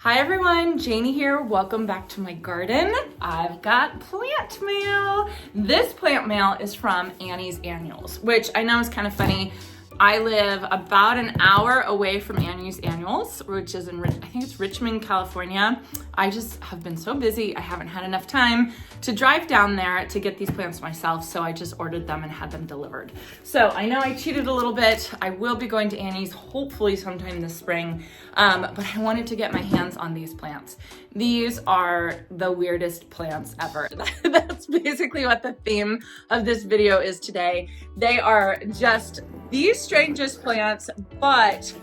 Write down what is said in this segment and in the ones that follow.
Hi everyone, Janie here. Welcome back to my garden. I've got plant mail. This plant mail is from Annie's Annuals, which I know is kind of funny. I live about an hour away from Annie's Annuals, which is in, I think it's Richmond, California. I just have been so busy. I haven't had enough time to drive down there to get these plants myself. So I just ordered them and had them delivered. So I know I cheated a little bit. I will be going to Annie's hopefully sometime this spring. But I wanted to get my hands on these plants. These are the weirdest plants ever. That's basically what the theme of this video is today. They are just the strangest plants, but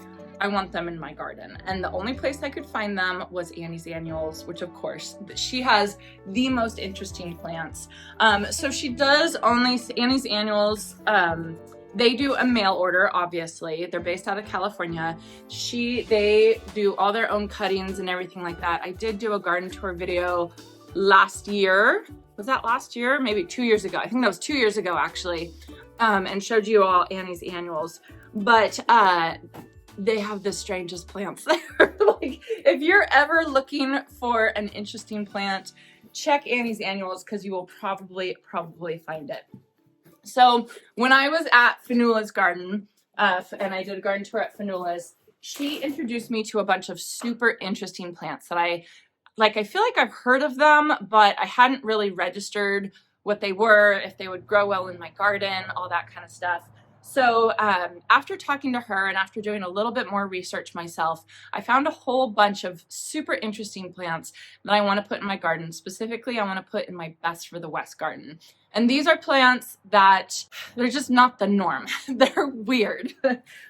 I want them in my garden. And the only place I could find them was Annie's Annuals, which of course, she has the most interesting plants. So she does only Annie's Annuals. They do a mail order, obviously. They're based out of California. They do all their own cuttings and everything like that. I did do a garden tour video last year. Was that last year? Maybe 2 years ago. I think that was 2 years ago, actually. And showed you all Annie's Annuals. But they have the strangest plants there. Like, if you're ever looking for an interesting plant, check Annie's Annuals because you will probably find it. So when I was at Fanula's garden, and I did a garden tour at Fanula's, she introduced me to a bunch of super interesting plants that I feel like I've heard of them, but I hadn't really registered what they were, if they would grow well in my garden, all that kind of stuff. So after talking to her and after doing a little bit more research myself, I found a whole bunch of super interesting plants that I want to put in my garden. Specifically, I want to put in my Best for the West garden. And these are plants that they're just not the norm. They're weird.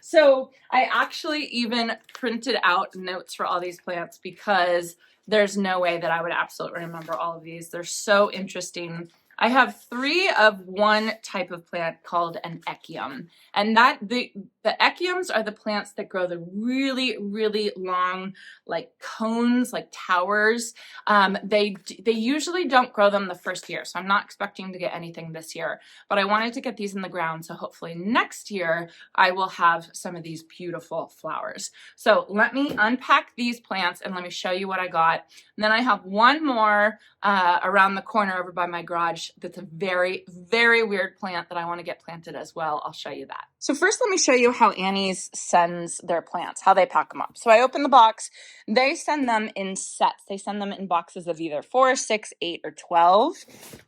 So I actually even printed out notes for all these plants because there's no way that I would absolutely remember all of these. They're so interesting. I have 3 of one type of plant called an echium. And the echiums are the plants that grow the really, really long, like cones, like towers. They usually don't grow them the first year. So I'm not expecting to get anything this year, but I wanted to get these in the ground. So hopefully next year I will have some of these beautiful flowers. So let me unpack these plants and let me show you what I got. And then I have one more around the corner over by my garage that's a very, very weird plant that I want to get planted as well. I'll show you that. So first, let me show you how Annie's sends their plants, how they pack them up. So I open the box. They send them in sets. They send them in boxes of either 4, 6, 8, or 12.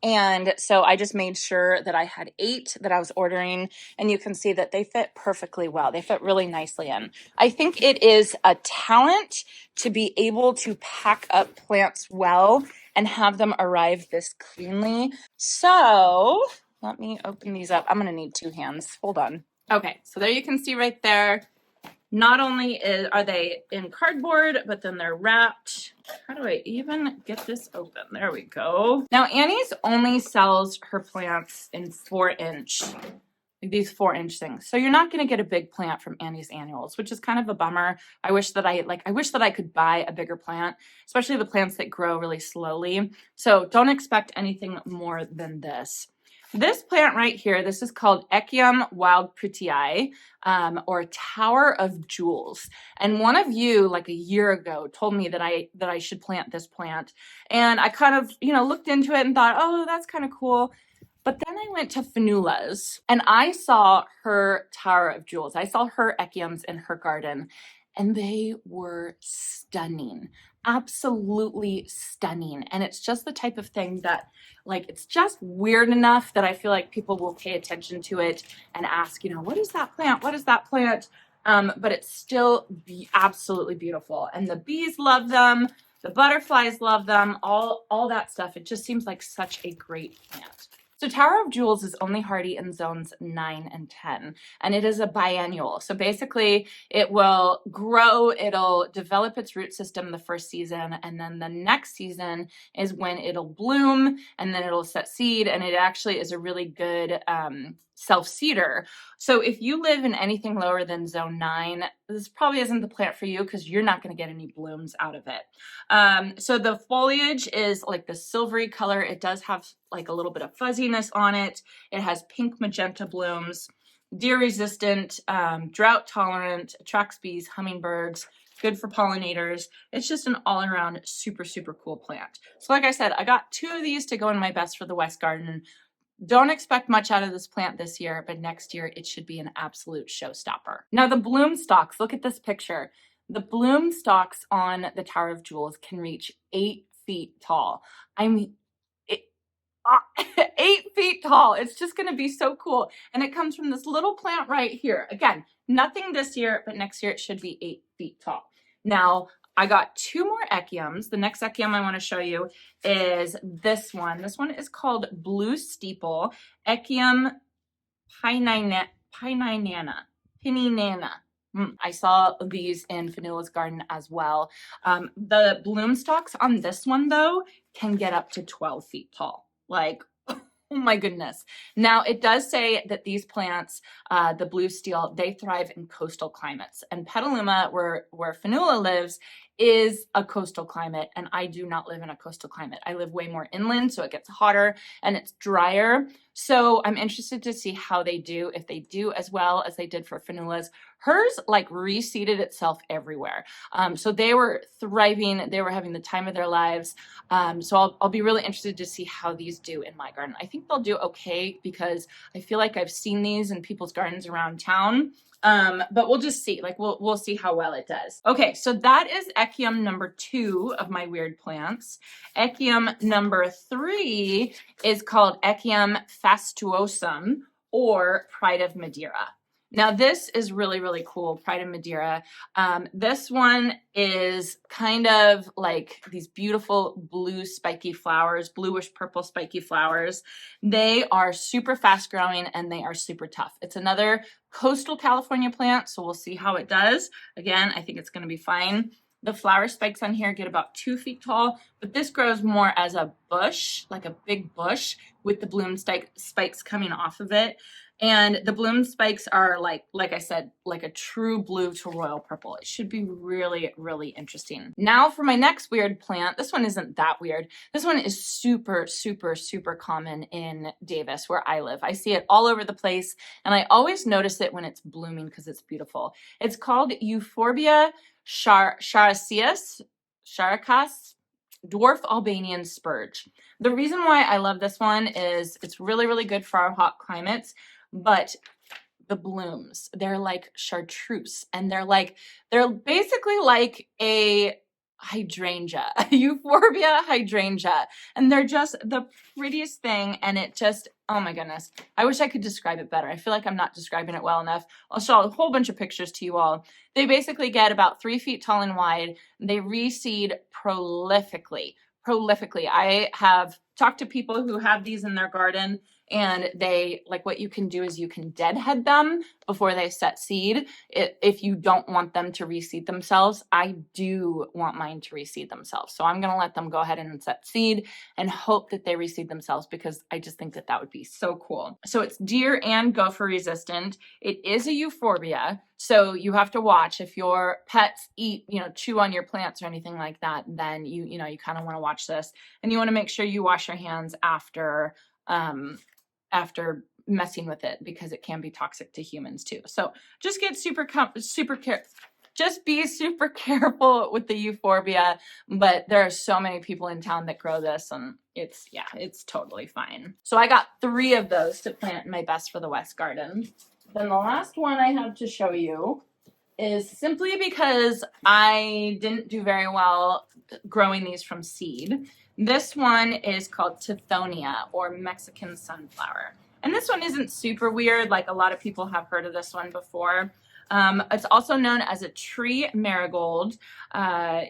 And so I just made sure that I had 8 that I was ordering. And you can see that they fit perfectly well. They fit really nicely in. I think it is a talent to be able to pack up plants well and have them arrive this cleanly. So let me open these up. I'm going to need 2 hands. Hold on. Okay, so there you can see right there. Not only are they in cardboard, but then they're wrapped. How do I even get this open? There we go. Now, Annie's only sells her plants in 4-inch. These 4-inch things. So you're not going to get a big plant from Annie's Annuals, which is kind of a bummer. I wish that I could buy a bigger plant, especially the plants that grow really slowly. So don't expect anything more than this. This plant right here, this is called Echium Wild Prettii, or Tower of Jewels. And one of you, like a year ago, told me that I should plant this plant. And I kind of, looked into it and thought, oh, that's kind of cool. But then I went to Fanula's and I saw her Tower of Jewels. I saw her echiums in her garden and they were stunning, absolutely stunning. And it's just the type of thing that, it's just weird enough that I feel like people will pay attention to it and ask, what is that plant? What is that plant? But it's still absolutely beautiful. And the bees love them. The butterflies love them, all that stuff. It just seems like such a great plant. So Tower of Jewels is only hardy in zones 9 and 10, and it is a biennial. So basically it will grow, it'll develop its root system the first season, and then the next season is when it'll bloom, and then it'll set seed, and it actually is a really good self-seeder. So if you live in anything lower than zone 9, this probably isn't the plant for you because you're not going to get any blooms out of it. So the foliage is like the silvery color. It does have like a little bit of fuzziness on it. It has pink magenta blooms, deer resistant, drought tolerant, attracts bees, hummingbirds, good for pollinators. It's just an all around super, super cool plant. So like I said, I got 2 of these to go in my best for the West garden. Don't expect much out of this plant this year, but next year it should be an absolute showstopper. Now the bloom stalks, look at this picture. The bloom stalks on the Tower of Jewels can reach 8 feet tall. I mean, 8 feet tall. It's just going to be so cool. And it comes from this little plant right here. Again, nothing this year, but next year it should be 8 feet tall. Now, I got 2 more echiums. The next echium I want to show you is this one. This one is called Blue Steeple, Echium pininana. I saw these in Fanula's garden as well. The bloom stalks on this one, though, can get up to 12 feet tall. Like, oh my goodness. Now, it does say that these plants, the blue steel, they thrive in coastal climates. And Petaluma, where Fanula lives, is a coastal climate, and I do not live in a coastal climate. I live way more inland, so it gets hotter and it's drier. So I'm interested to see how they do, if they do as well as they did for Fanula's. Hers like reseeded itself everywhere. So they were thriving. They were having the time of their lives. So I'll be really interested to see how these do in my garden. I think they'll do okay because I feel like I've seen these in people's gardens around town. But we'll just see, like we'll see how well it does. Okay, so that is echium number 2 of my weird plants. Echium number 3 is called Echium fastuosum, or Pride of Madeira. Now this is really, really cool, Pride of Madeira. This one is kind of like these beautiful blue spiky flowers, bluish purple spiky flowers. They are super fast growing and they are super tough. It's another coastal California plant, so we'll see how it does. Again, I think it's going to be fine. The flower spikes on here get about 2 feet tall, but this grows more as a bush, like a big bush with the bloom spikes coming off of it. And the bloom spikes are like I said, like a true blue to royal purple. It should be really, really interesting. Now for my next weird plant. This one isn't that weird. This one is super, super, super common in Davis, where I live. I see it all over the place, and I always notice it when it's blooming because it's beautiful. It's called Euphorbia characus, dwarf Albanian spurge. The reason why I love this one is it's really, really good for our hot climates, but the blooms, they're like chartreuse, and they're basically like a hydrangea, Euphorbia hydrangea, and they're just the prettiest thing. And it just, oh my goodness, I wish I could describe it better. I feel like I'm not describing it well enough. I'll show a whole bunch of pictures to you all. They basically get about 3 feet tall and wide. They reseed prolifically. I have talked to people who have these in their garden, and they, like, what you can do is you can deadhead them before they set seed if you don't want them to reseed themselves. I do want mine to reseed themselves, so I'm going to let them go ahead and set seed and hope that they reseed themselves, because I just think that that would be so cool. So it's deer and gopher resistant. It is a euphorbia, so you have to watch if your pets eat, chew on your plants or anything like that. Then you kind of want to watch this, and you want to make sure you wash your hands after messing with it, because it can be toxic to humans too. So just get just be super careful with the euphorbia. But there are so many people in town that grow this, and it's totally fine. So I got 3 of those to plant in my best for the West garden. Then the last one I have to show you is simply because I didn't do very well growing these from seed. This one is called Tithonia, or Mexican sunflower. And this one isn't super weird. Like, a lot of people have heard of this one before. It's also known as a tree marigold.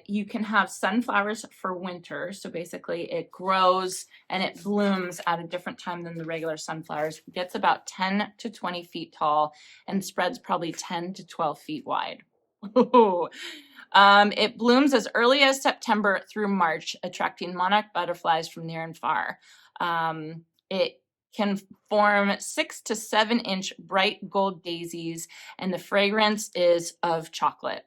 You can have sunflowers for winter. So basically it grows and it blooms at a different time than the regular sunflowers. It gets about 10 to 20 feet tall and spreads probably 10 to 12 feet wide. It blooms as early as September through March, attracting monarch butterflies from near and far. It can form 6 to 7 inch bright gold daisies, and the fragrance is of chocolate.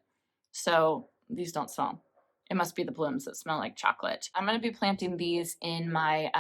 So these don't smell. It must be the blooms that smell like chocolate. I'm going to be planting these in my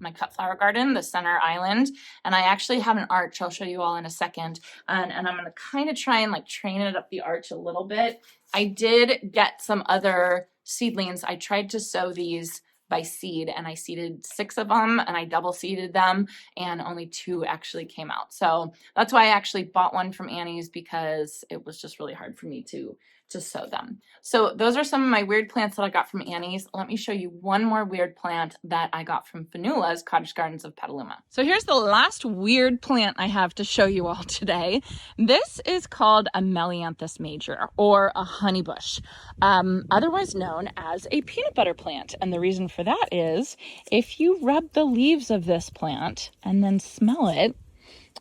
my cut flower garden, the center island, and I actually have an arch I'll show you all in a second, and I'm going to kind of try and like train it up the arch a little bit. I did get some other seedlings. I tried to sow these by seed, and I seeded 6 of them, and I double seeded them, and only 2 actually came out. So that's why I actually bought one from Annie's, because it was just really hard for me to sow them. So those are some of my weird plants that I got from Annie's. Let me show you one more weird plant that I got from Fanula's Cottage Gardens of Petaluma. So here's the last weird plant I have to show you all today. This is called a Melianthus major, or a honeybush, otherwise known as a peanut butter plant. And the reason for that is if you rub the leaves of this plant and then smell it,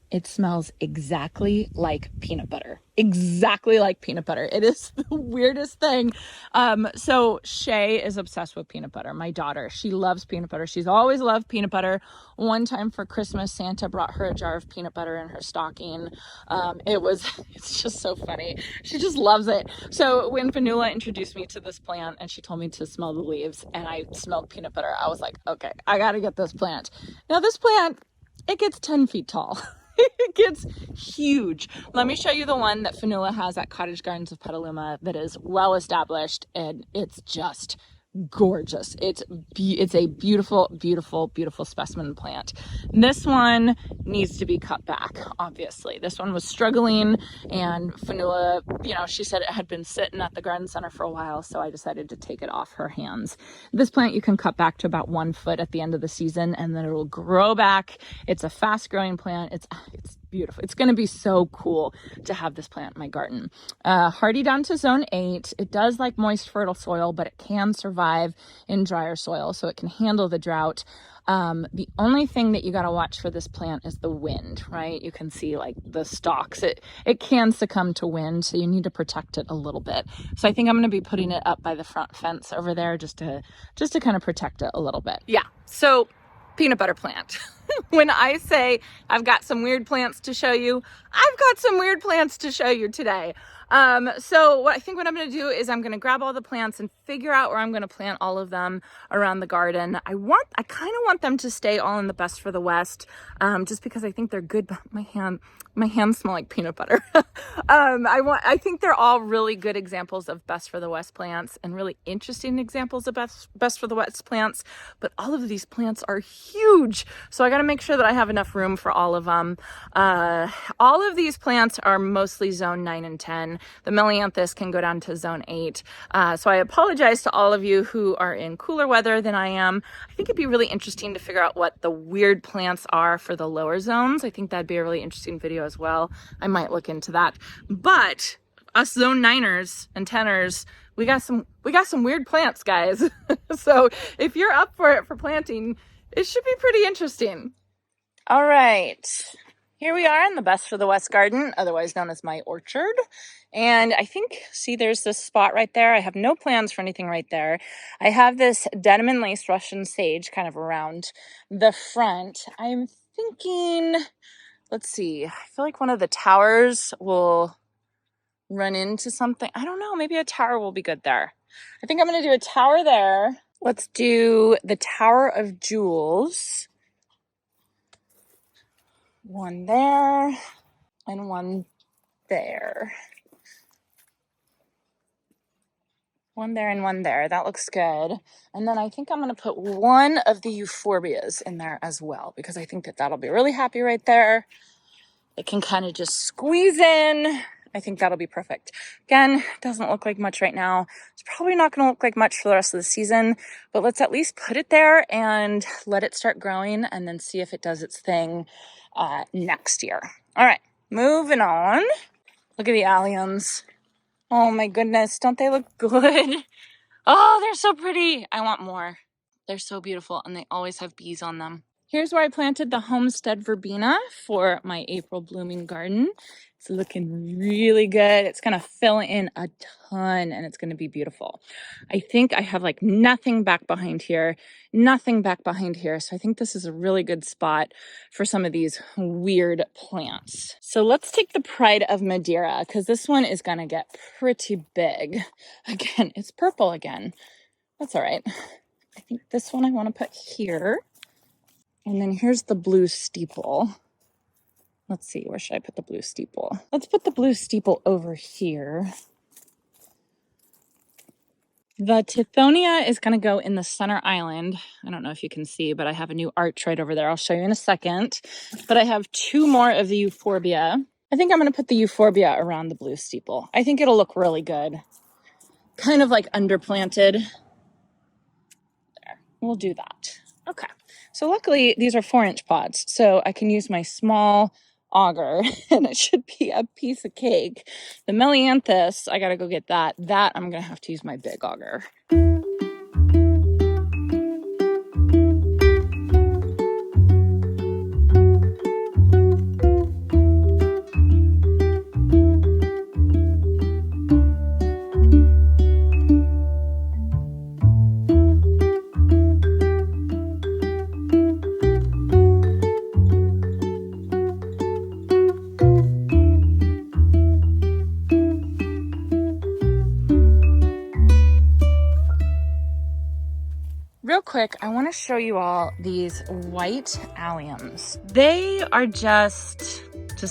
it smells exactly like peanut butter. Exactly like peanut butter. It is the weirdest thing. So Shay is obsessed with peanut butter. My daughter, she loves peanut butter. She's always loved peanut butter. One time for Christmas, Santa brought her a jar of peanut butter in her stocking. It's just so funny. She just loves it. So when Fanula introduced me to this plant and she told me to smell the leaves and I smelled peanut butter, I was like, okay, I got to get this plant. Now this plant, it gets 10 feet tall. It gets huge. Let me show you the one that Fanula has at Cottage Gardens of Petaluma that is well established, and it's just gorgeous. It's a beautiful, beautiful, beautiful specimen plant. This one needs to be cut back, obviously. This one was struggling, and Fanula, she said it had been sitting at the garden center for a while, so I decided to take it off her hands. This plant you can cut back to about 1 foot at the end of the season, and then it will grow back. It's a fast growing plant. It's beautiful. It's going to be so cool to have this plant in my garden. Hardy down to zone 8. It does like moist, fertile soil, but it can survive in drier soil, so it can handle the drought. The only thing that you got to watch for this plant is the wind, right? You can see like the stalks. It can succumb to wind, so you need to protect it a little bit. So I think I'm going to be putting it up by the front fence over there just to kind of protect it a little bit. Yeah. So peanut butter plant. When I say I've got some weird plants to show you, I've got some weird plants to show you today. So what I'm going to do is I'm going to grab all the plants and figure out where I'm going to plant all of them around the garden. I kind of want them to stay all in the Best for the West, just because I think they're good, but my hands smell like peanut butter. I think they're all really good examples of Best for the West plants and really interesting examples of Best for the West plants, but all of these plants are huge. So I got to make sure that I have enough room for all of them. All of these plants are mostly zone 9 and 10. The Melianthus can go down to zone 8. So I apologize to all of you who are in cooler weather than I am. I think it'd be really interesting to figure out what the weird plants are for the lower zones. I think that'd be a really interesting video as well. I might look into that. But us zone 9ers and 10ers, we got some weird plants, guys. So if you're up for it for planting, it should be pretty interesting. All right. Here we are in the Best for the West garden, otherwise known as my orchard. And I think, see, there's this spot right there. I have no plans for anything right there. I have this denim and lace Russian sage kind of around the front. I'm thinking, let's see, I feel like one of the towers will run into something. I don't know, maybe a tower will be good there. I think I'm going to do a tower there. Let's do the Tower of Jewels. One there and one there. One there and one there. That looks good. And then I think I'm going to put one of the euphorbias in there as well, because I think that that'll be really happy right there. It can kind of just squeeze in. I think that'll be perfect. Again, doesn't look like much right now. It's probably not going to look like much for the rest of the season, but let's at least put it there and let it start growing and then see if it does its thing next year. All right, moving on. Look at the alliums. Oh my goodness, don't they look good? Oh, they're so pretty. I want more. They're so beautiful, and they always have bees on them. Here's where I planted the Homestead Verbena for my April blooming garden. It's looking really good. It's going to fill in a ton, and it's going to be beautiful. I think I have like nothing back behind here. So I think this is a really good spot for some of these weird plants. So let's take the Pride of Madeira, because this one is going to get pretty big. Again, it's purple again. That's all right. I think this one I want to put here. And then here's the blue steeple. Let's see, where should I put the blue steeple? Let's put the blue steeple over here. The Tithonia is going to go in the center island. I don't know if you can see, but I have a new arch right over there. I'll show you in a second. But I have 2 more of the euphorbia. I think I'm going to put the euphorbia around the blue steeple. I think it'll look really good. Kind of like underplanted. There, we'll do that. Okay. So luckily these are 4-inch pods, so I can use my small auger and it should be a piece of cake. The Melianthus, I gotta go get that. That I'm gonna have to use my big auger. Real quick, I want to show you all these white alliums. They are just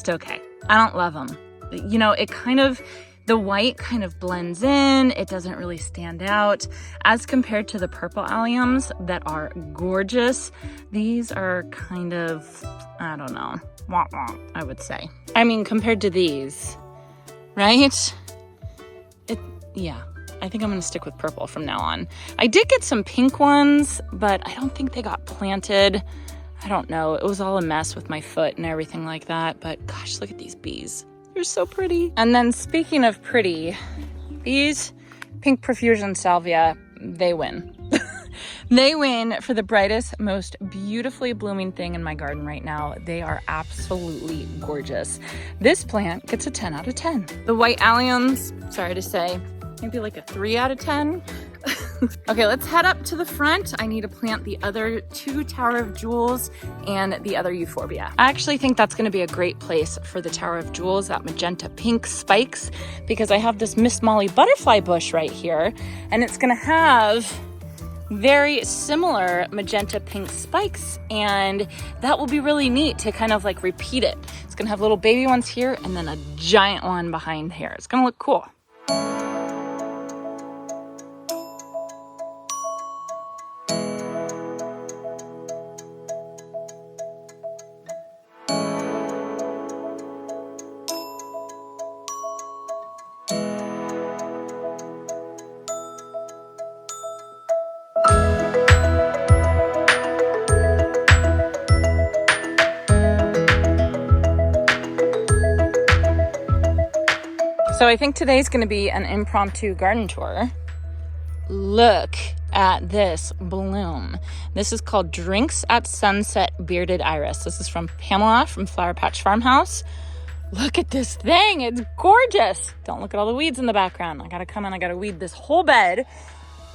okay. I don't love them. You know, the white kind of blends in. It doesn't really stand out as compared to the purple alliums that are gorgeous. These are kind of, I don't know, I would say. I mean, compared to these, right? Yeah. I think I'm going to stick with purple from now on. I did get some pink ones, but I don't think they got planted. I don't know. It was all a mess with my foot and everything like that. But gosh, look at these bees. They're so pretty. And then speaking of pretty, these pink profusion salvia, they win. They win for the brightest, most beautifully blooming thing in my garden right now. They are absolutely gorgeous. This plant gets a 10 out of 10. The white alliums, sorry to say, maybe like a 3 out of 10. Okay, let's head up to the front. I need to plant the other 2 Tower of Jewels and the other euphorbia. I actually think that's gonna be a great place for the Tower of Jewels, that magenta pink spikes, because I have this Miss Molly butterfly bush right here, and it's gonna have very similar magenta pink spikes, and that will be really neat to kind of like repeat it. It's gonna have little baby ones here and then a giant one behind here. It's gonna look cool. So I think today's gonna be an impromptu garden tour. Look at this bloom. This is called Drinks at Sunset Bearded Iris. This is from Pamela from Flower Patch Farmhouse. Look at this thing, it's gorgeous. Don't look at all the weeds in the background. I gotta come in, I gotta weed this whole bed,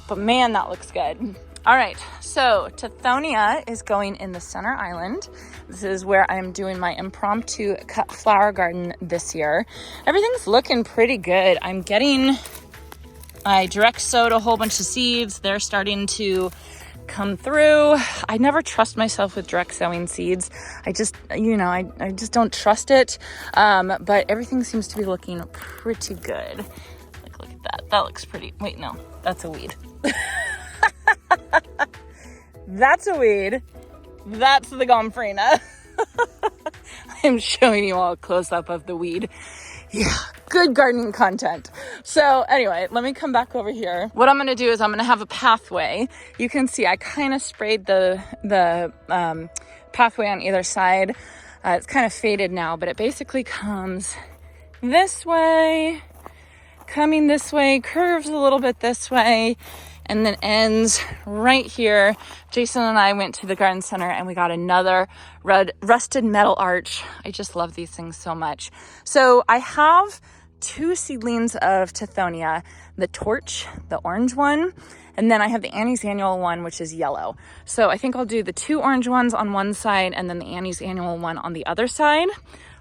but man, that looks good. All right, so Tithonia is going in the center island. This is where I'm doing my impromptu cut flower garden this year. Everything's looking pretty good. I direct sowed a whole bunch of seeds. They're starting to come through. I never trust myself with direct sowing seeds. I just don't trust it. But everything seems to be looking pretty good. Like, look at that. That looks pretty. Wait, no, that's a weed. That's a weed. That's the gomphrena. I'm showing you all a close-up of the weed. Yeah, good gardening content. So anyway, let me come back over here. What I'm gonna do is I'm gonna have a pathway. You can see I kind of sprayed the pathway on either side. It's kind of faded now, but it basically comes this way, coming this way, curves a little bit this way, and then ends right here. Jason and I went to the garden center and we got another rusted metal arch. I just love these things so much. So I have 2 seedlings of Tithonia, the Torch, the orange one, and then I have the Annie's Annual one, which is yellow. So I think I'll do the 2 orange ones on one side and then the Annie's Annual one on the other side.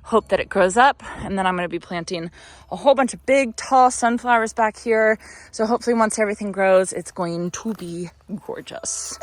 Hope that it grows up, and then I'm going to be planting a whole bunch of big tall sunflowers back here, so hopefully once everything grows it's going to be gorgeous.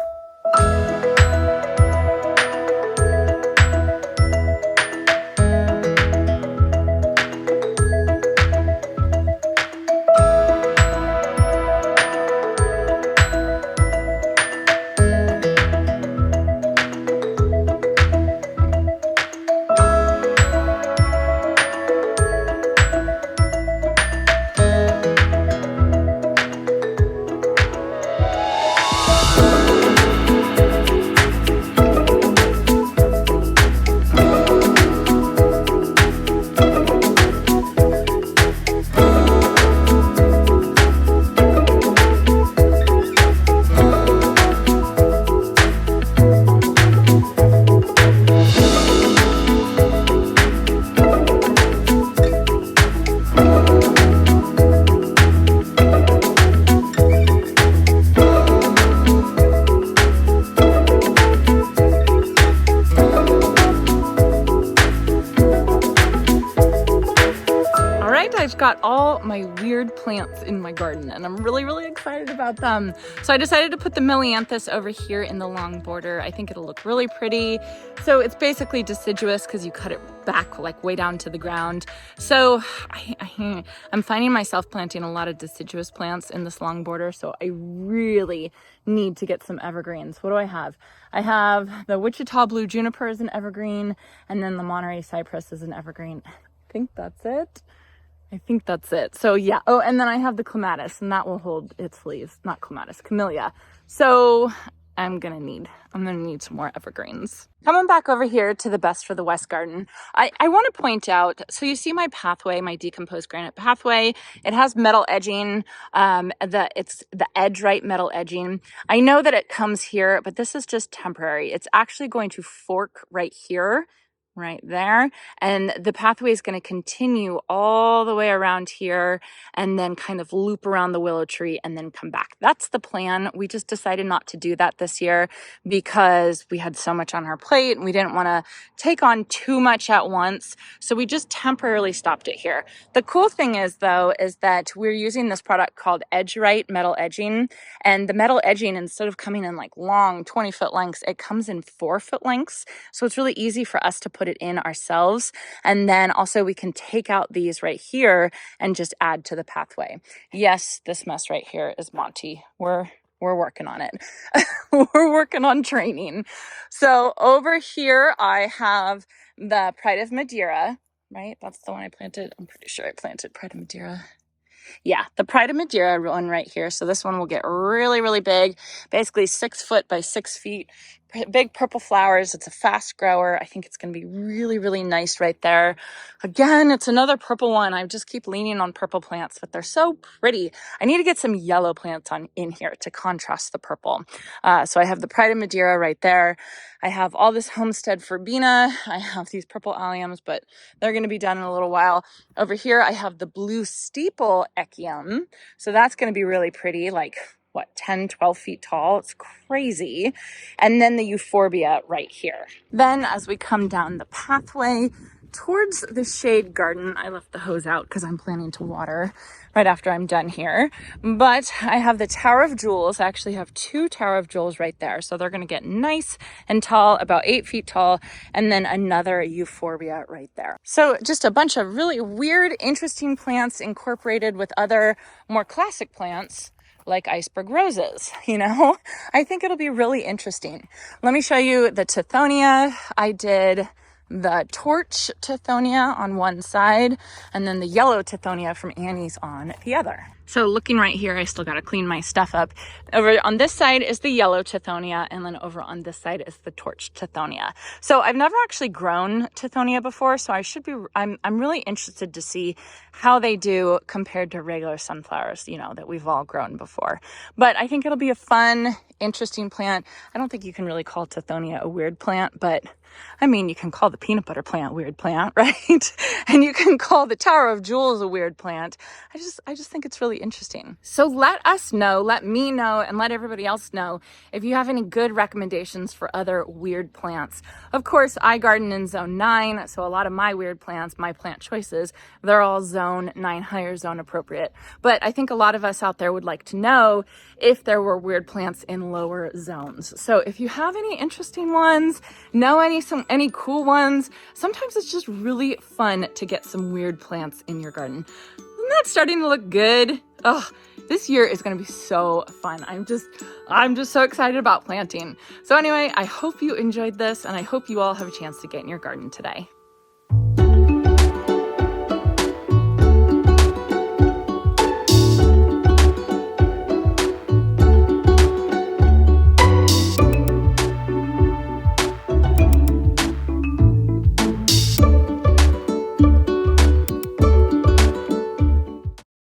second, I've got all my weird plants in my garden and I'm really, really excited about them. So I decided to put the Milianthus over here in the long border. I think it'll look really pretty. So it's basically deciduous because you cut it back like way down to the ground. So I'm finding myself planting a lot of deciduous plants in this long border. So I really need to get some evergreens. What do I have? I have the Wichita Blue Juniper as an evergreen, and then the Monterey Cypress as an evergreen. I think that's it. So yeah. Oh, and then I have the clematis, and that will hold its leaves. Not clematis, camellia. So I'm gonna need some more evergreens. Coming back over here to the Best for the West garden, I want to point out, so you see my pathway, my decomposed granite pathway. It has metal edging, it's the edge right metal edging. I know that it comes here, but this is just temporary. It's actually going to fork right here, right there, and the pathway is going to continue all the way around here and then kind of loop around the willow tree and then come back. That's the plan. We just decided not to do that this year because we had so much on our plate and we didn't want to take on too much at once, so we just temporarily stopped it here. The cool thing is though is that we're using this product called Edge Right metal edging, and the metal edging, instead of coming in like long 20-foot lengths, it comes in 4-foot lengths, so it's really easy for us to put it in ourselves. And then also we can take out these right here and just add to the pathway. Yes, this mess right here is Monty. We're working on it. We're working on training. So over here I have the Pride of Madeira, right? That's the one I planted. I'm pretty sure I planted Pride of Madeira. Yeah, the Pride of Madeira one right here. So this one will get really, really big, basically 6 foot by 6 feet, big purple flowers. It's a fast grower. I think it's going to be really, really nice right there. Again, it's another purple one. I just keep leaning on purple plants, but they're so pretty. I need to get some yellow plants in here to contrast the purple. So I have the Pride of Madeira right there. I have all this Homestead Verbena. I have these purple alliums, but they're going to be done in a little while. Over here, I have the Blue Steeple Echium. So that's going to be really pretty, like, what, 10, 12 feet tall. It's crazy. And then the Euphorbia right here. Then as we come down the pathway towards the shade garden, I left the hose out because I'm planning to water right after I'm done here. But I have the Tower of Jewels. I actually have 2 Tower of Jewels right there. So they're going to get nice and tall, about 8 feet tall, and then another Euphorbia right there. So just a bunch of really weird, interesting plants incorporated with other more classic plants like iceberg roses, you know? I think it'll be really interesting. Let me show you the Tithonia. I did the torch Tithonia on one side and then the yellow Tithonia from Annie's on the other. So looking right here, I still got to clean my stuff up. Over on this side is the yellow Tithonia, and then over on this side is the torch Tithonia. So I've never actually grown Tithonia before, so I'm really interested to see how they do compared to regular sunflowers, you know, that we've all grown before. But I think it'll be a fun, interesting plant. I don't think you can really call Tithonia a weird plant, but I mean, you can call the peanut butter plant weird plant, right? And you can call the Tower of Jewels a weird plant. I just think it's really interesting. So let us know, let me know, and let everybody else know if you have any good recommendations for other weird plants. Of course, I garden in zone 9, so a lot of my weird plants, my plant choices, they're all zone 9 higher zone appropriate. But I think a lot of us out there would like to know if there were weird plants in lower zones. So if you have any interesting ones, know any cool ones, sometimes it's just really fun to get some weird plants in your garden. Isn't that starting to look good? Oh, this year is going to be so fun. I'm just so excited about planting. So anyway, I hope you enjoyed this, and I hope you all have a chance to get in your garden today.